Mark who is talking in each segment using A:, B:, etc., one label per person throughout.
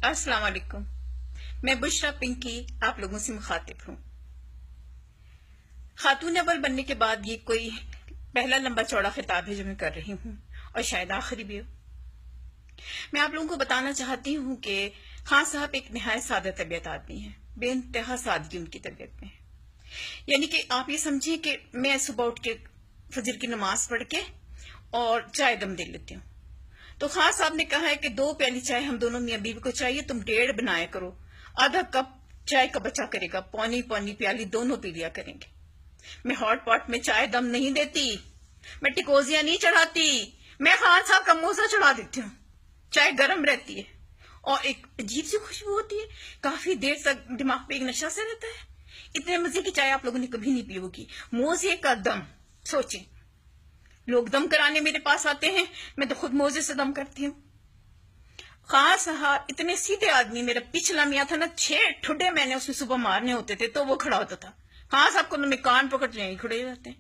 A: अस्सलाम वालेकुम। मैं बुशरा पिंकी आप लोगों से मुखातिब हूँ। खातून अव्वल बनने के बाद ये कोई पहला लंबा चौड़ा खिताब है जो मैं कर रही हूँ, और शायद आखिरी भी हो। मैं आप लोगों को बताना चाहती हूँ कि खान साहब एक निहायत सादा तबीयत आदमी है। बेइंतहा सादगी उनकी तबीयत में है। यानी कि आप ये समझिए कि मैं सुबह उठ के फजर की नमाज पढ़ के और चाय दम दे लेती हूँ, तो खान साहब ने कहा है कि 2 प्याली चाय हम दोनों मियाँ बीवी को चाहिए, तुम 1.5 बनाया करो, आधा कप चाय का बचा करेगा, पौनी पौनी प्याली दोनों पी लिया करेंगे। मैं हॉट पॉट में चाय दम नहीं देती, मैं टिकोजिया नहीं चढ़ाती, मैं खान साहब का मोजा चढ़ा देती हूँ। चाय गर्म रहती है और एक अजीब सी खुशबू होती है, काफी देर तक दिमाग पे एक नशा से रहता है। इतने मजे की चाय आप लोगों ने कभी नहीं पी होगी। मोजे का दम, सोचें, लोग दम कराने मेरे पास आते हैं, मैं तो खुद मोजे से दम करती हूँ। खान साहब इतने सीधे आदमी, मेरा पिछला मियाँ था ना, 6 ठुड्डे मैंने उसमें सुबह मारने होते थे तो वो खड़ा होता था। खान साहब को तो मैं कान पकड़ यहीं खड़े रहते हैं।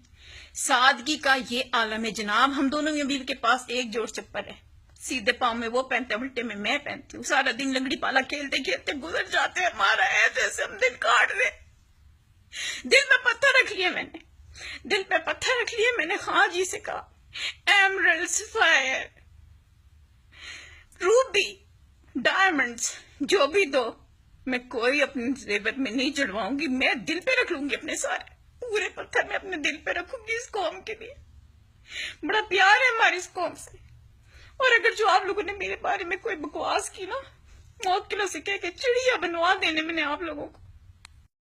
A: सादगी का ये आलम है जनाब। हम दोनों मियाँ बीवी के पास एक जोड़ चप्पल है, सीधे पाँव में वो पहनते, उल्टे में मैं पहनती हूँ। सारा दिन लंगड़ी पाला खेलते खेलते गुजर जाते हैं हमारा, है जैसे हम दिन काट रहे। दिल में पत्थर रख लिए मैंने, दिल पे पत्थर रख लिए मैंने। खान जी से कहा एमरल्ड्स, फायर, रूबी, डायमंड्स जो भी दो, मैं कोई अपने जेवर में नहीं चढ़वाऊंगी, मैं दिल पे रख लूंगी। अपने सारे पूरे पत्थर में अपने दिल पे रखूंगी इस कौम के लिए। बड़ा प्यार है हमारी इस कौम से। और अगर जो आप लोगों ने मेरे बारे में कोई बकवास की ना, मौत किलो से कह के चिड़िया बनवा देने मैंने आप लोगों को,